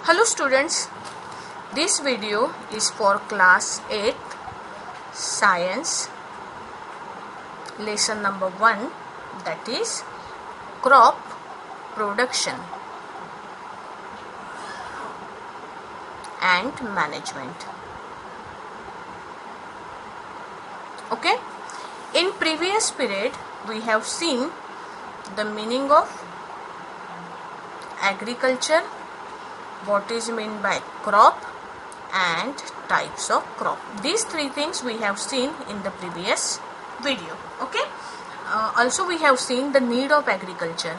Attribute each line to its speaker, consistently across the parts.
Speaker 1: Hello students, this video is for class 8 science lesson number 1, that is crop production and management. Okay, in previous period we have seen the meaning of agriculture, what is meant by crop and types of crop. These three things we have seen in the previous video. Okay, also we have seen the need of agriculture.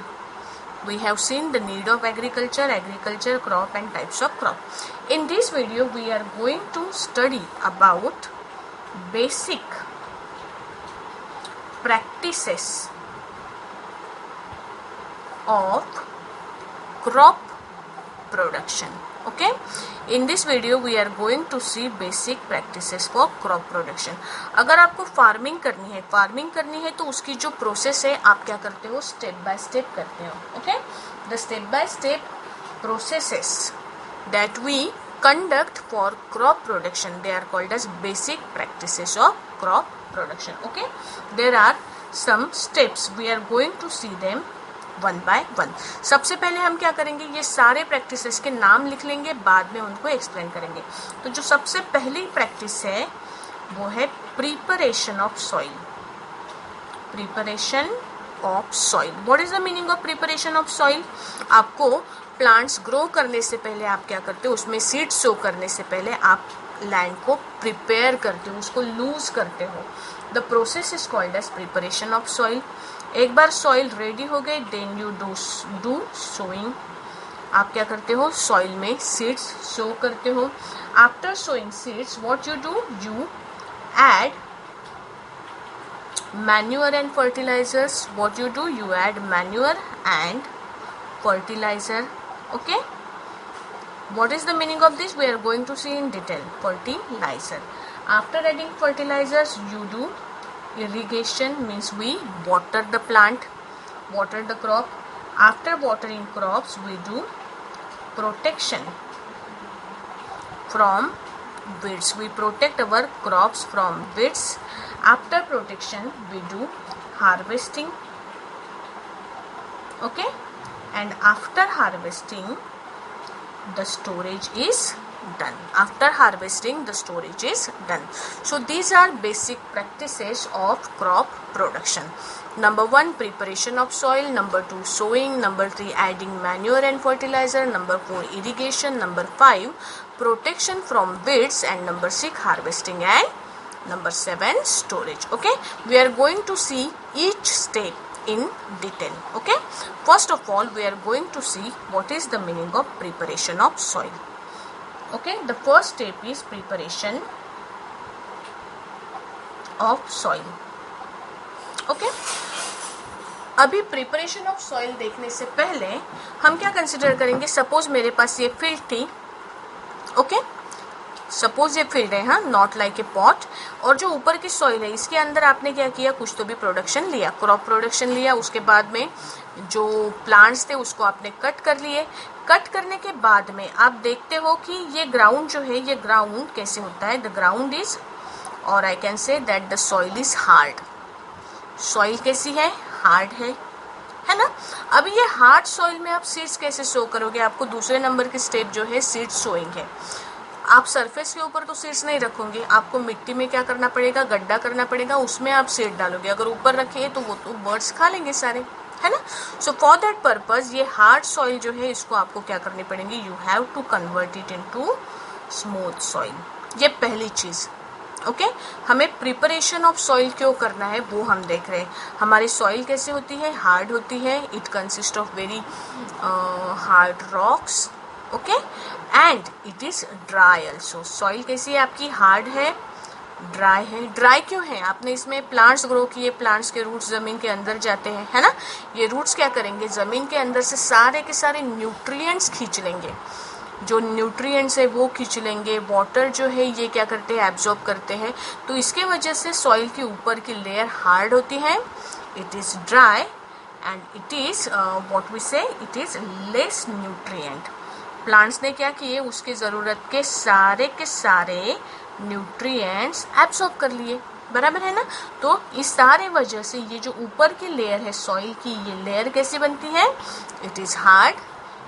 Speaker 1: We have seen the need of agriculture, crop and types of crop. In this video we are going to study about basic practices of crop production. Okay, in this video we are going to see basic practices for crop production. अगर आपको farming करनी है तो उसकी जो process है आप क्या करते हो, स्टेप बाय स्टेप करते हो. Okay, the step by step processes that we conduct for crop production, they are called as basic practices of crop production. Okay, there are some steps, we are going to see them one by one. सबसे पहले हम क्या करेंगे, ये सारे practices के नाम लिख लेंगे, बाद में उनको एक्सप्लेन करेंगे. तो जो सबसे पहली प्रैक्टिस है वो है preparation of soil. Preparation of soil, what is the meaning of preparation of soil? आपको प्लांट्स ग्रो करने से पहले आप क्या करते हो, उसमें सीड सो करने से पहले आप लैंड को प्रिपेयर करते हो, उसको लूज करते हो. The process is called as preparation of soil. एक बार सॉइल रेडी हो गई, देन यू डू सोइंग. आप क्या करते हो, सॉइल में सीड्स सो करते हो. After sowing seeds what you do, you add manure and fertilizers. What you do, you add manure and fertilizer. Okay, what is the meaning of this? We are going to see in detail. Fertilizer. After adding fertilizers, you do irrigation, means we water the plant, water the crop. After watering crops, we do protection from weeds. We protect our crops from weeds. After protection, we do harvesting. Okay, and after harvesting the storage is done. After harvesting the storage is done. So these are basic practices of crop production. Number 1, preparation of soil. Number 2, sowing. Number 3, adding manure and fertilizer. Number 4, irrigation. Number 5, protection from weeds. And number 6, harvesting. And number 7, storage. Okay, we are going to see each step in detail. Okay, first of all we are going to see what is the meaning of preparation of soil. Okay, the first step is preparation of soil. Okay, अभी preparation of soil देखने से पहले हम क्या consider करेंगे, suppose मेरे पास ये field थी. ओके, सपोज ये फील्ड है, हाँ, नॉट लाइक ए पॉट. और जो ऊपर की सॉइल है इसके अंदर आपने क्या किया, कुछ तो भी प्रोडक्शन लिया, क्रॉप प्रोडक्शन लिया. उसके बाद में जो प्लांट्स थे उसको आपने कट कर लिए. कट करने के बाद में आप देखते हो कि ये ग्राउंड जो है, ये ग्राउंड कैसे होता है, द ग्राउंड इज, और I can say that the soil is hard. Soil कैसी है, हार्ड है ना. अब ये हार्ड सॉइल में आप सीड्स कैसे सो करोगे, आपको दूसरे नंबर की स्टेप जो है सीड सोइंग है. आप सरफेस के ऊपर तो सीड्स नहीं रखोगे, आपको मिट्टी में क्या करना पड़ेगा, गड्ढा करना पड़ेगा, उसमें आप सीड डालोगे. अगर ऊपर रखे तो वो तो बर्ड्स खा लेंगे सारे, है ना. सो फॉर दैट पर्पज ये हार्ड सॉइल जो है इसको आपको क्या करनी पड़ेगी, you have to convert it into smooth soil. ये पहली चीज. ओके, हमें प्रिपरेशन ऑफ सॉइल क्यों करना है वो हम देख रहे हैं. हमारी सॉइल कैसे होती है, हार्ड होती है. It consist of very hard rocks. Okay, and it is dry also. Soil कैसी है आपकी, हार्ड है, ड्राई है. ड्राई क्यों है, आपने इसमें प्लांट्स ग्रो किए, प्लांट्स के रूट्स जमीन के अंदर जाते हैं, है ना. ये रूट्स क्या करेंगे, जमीन के अंदर से सारे के सारे न्यूट्रिएंट्स खींच लेंगे. जो न्यूट्रिएंट्स है वो खींच लेंगे. वाटर जो है ये क्या करते हैं, एब्जॉर्ब करते हैं. तो इसके वजह से सॉइल के ऊपर की लेयर हार्ड होती है, it is dry, and it is what we say, it is less nutrient. Plants ने क्या किए, उसकी ज़रूरत के सारे न्यूट्रिएंट्स एब्सॉर्ब कर लिए, बराबर है ना। तो इस सारे वजह से ये जो ऊपर की लेयर है सॉइल की, ये लेयर कैसी बनती है, it is hard,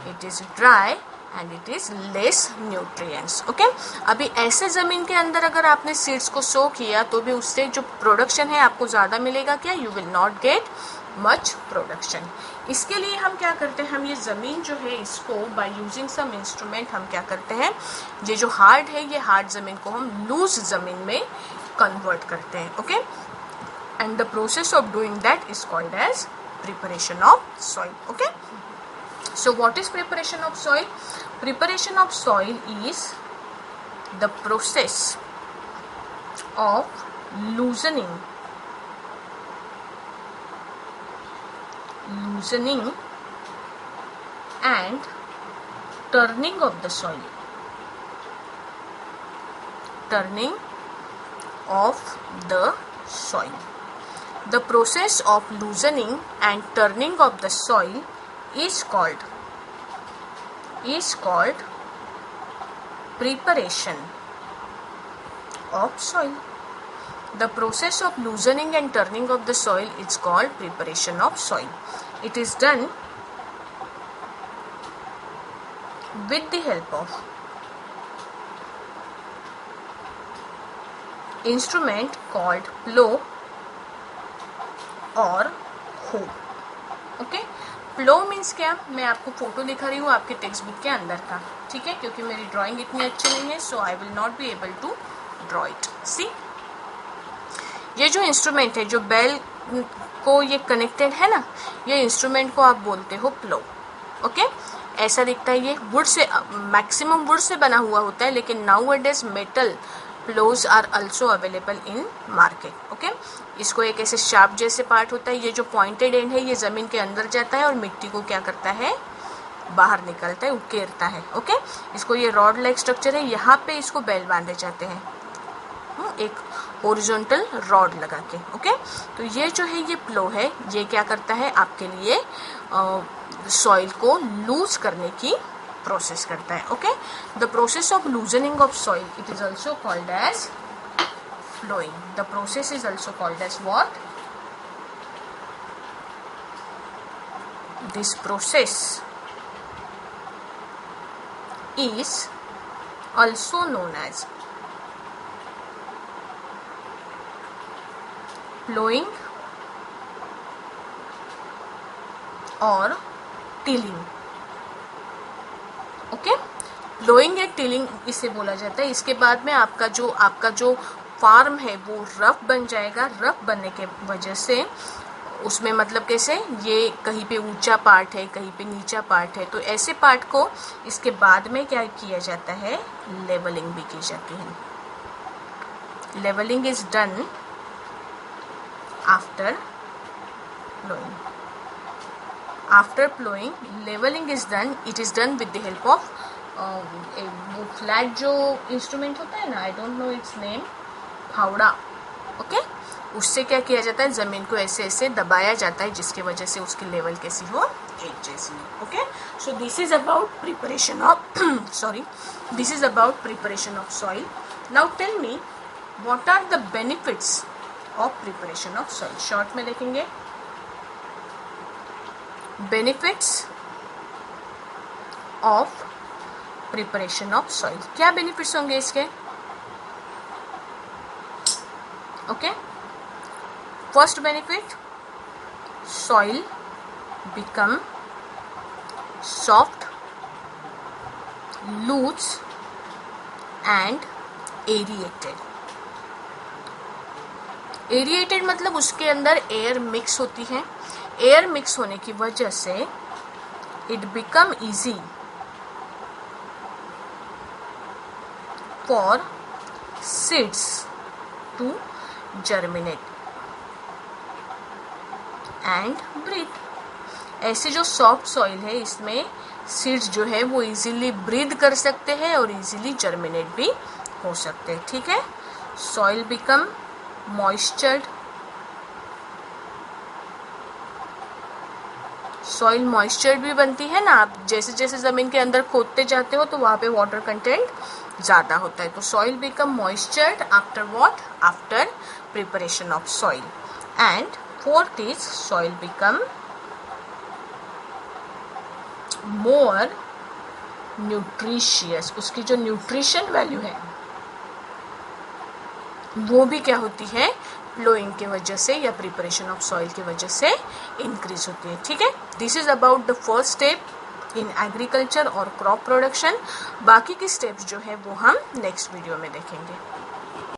Speaker 1: it is dry and it is less nutrients. Okay, अभी ऐसे ज़मीन के अंदर अगर आपने सीड्स को सो किया तो भी उससे जो प्रोडक्शन है आपको ज़्यादा मिलेगा क्या, you will not get much production. इसके लिए हम क्या करते हैं, हम ये ज़मीन जो है इसको बाय यूजिंग सम इंस्ट्रूमेंट हम क्या करते हैं, ये जो हार्ड है ये हार्ड ज़मीन को हम लूज ज़मीन में कन्वर्ट करते हैं। Okay, and the process of doing that is called as preparation of soil. Okay, so what is preparation of soil? Preparation of soil is the process of loosening and turning of the soil, turning of the soil. The process of loosening and turning of the soil is called preparation of soil. The process of loosening and turning of the soil is called preparation of soil. It is done with the help of instrument called plow or hoe. Okay? Plough means क्या, मैं आपको photo दिखा रही हूँ आपके text book के अंदर का, ठीक है, क्योंकि मेरी ड्राइंग इतनी अच्छी नहीं है, so I will not be able to draw it. See, ये जो इंस्ट्रूमेंट है, जो बेल को ये कनेक्टेड है ना, ये इंस्ट्रूमेंट को आप बोलते हो प्लो। ओके, ऐसा दिखता है, ये would say, maximum would say बना हुआ होता है, लेकिन nowadays metal ploughs are also available in market. Okay, इसको एक ऐसे शार्प जैसे पार्ट होता है, ये जो पॉइंटेड एंड है ये ज़मीन के अंदर जाता है और मिट्टी को क्या करता है, बाहर निकलता है, उकेरता है। ओके, इसको ये रॉड लाइक स्ट्रक्चर है, यहाँ पे इसको बेल बांधे जाते हैं, एक हॉरिजॉन्टल रॉड लगा के। ओके, तो ये जो है ये प्लो है, ये क्या करता है आपके लिए सॉइल को लूज करने की प्रोसेस करता है। Okay, the process of loosening of soil it is also called as flowing. The process is also called as what? This process is also known as plowing or tilling. Okay? Ploughing या tilling इसे बोला जाता है। इसके बाद में आपका जो फार्म है वो रफ बन जाएगा। रफ बनने के वजह से उसमें मतलब कैसे, ये कहीं पे ऊंचा पार्ट है, कहीं पे नीचा पार्ट है, तो ऐसे पार्ट को इसके बाद में क्या किया जाता है, लेवलिंग भी की जाती है। Levelling is done after ploughing. After ploughing levelling is done, it is done with the help of वो फ्लैट जो इंस्ट्रूमेंट होता है ना, I don't know its name, फावड़ा। ओके, उससे क्या किया जाता है, ज़मीन को ऐसे ऐसे दबाया जाता है, जिसकी वजह से उसकी लेवल कैसी हो, एक जैसी हो। Okay, so this is about preparation of this is about preparation of soil. Now tell me what are the benefits of preparation of soil. Short में देखेंगे benefits of preparation of soil. क्या benefits होंगे इसके? Okay, first benefit, soil become soft, loose and aerated। Aerated मतलब उसके अंदर air mix होती है। एयर मिक्स होने की वजह से it become easy for seeds to germinate and breathe. ऐसे जो सॉफ्ट सॉइल है इसमें सीड्स जो है वो इजीली ब्रीथ कर सकते हैं और इजीली जर्मिनेट भी हो सकते हैं। ठीक है, सॉइल बिकम मॉइस्चर्ड सॉइल मॉइस्चर भी बनती है ना, आप जैसे जैसे ज़मीन के अंदर खोदते जाते हो तो वहाँ पे वाटर कंटेंट ज़्यादा होता है, तो soil become moistured after what, after preparation of soil. And fourth is soil become more nutritious. उसकी जो न्यूट्रिशन वैल्यू है वो भी क्या होती है, प्लोइंग की वजह से या प्रिपरेशन ऑफ सॉइल की वजह से इंक्रीज होती है. ठीक है, this is about the first step in agriculture और क्रॉप प्रोडक्शन. बाकी की स्टेप्स जो है वो हम नेक्स्ट वीडियो में देखेंगे.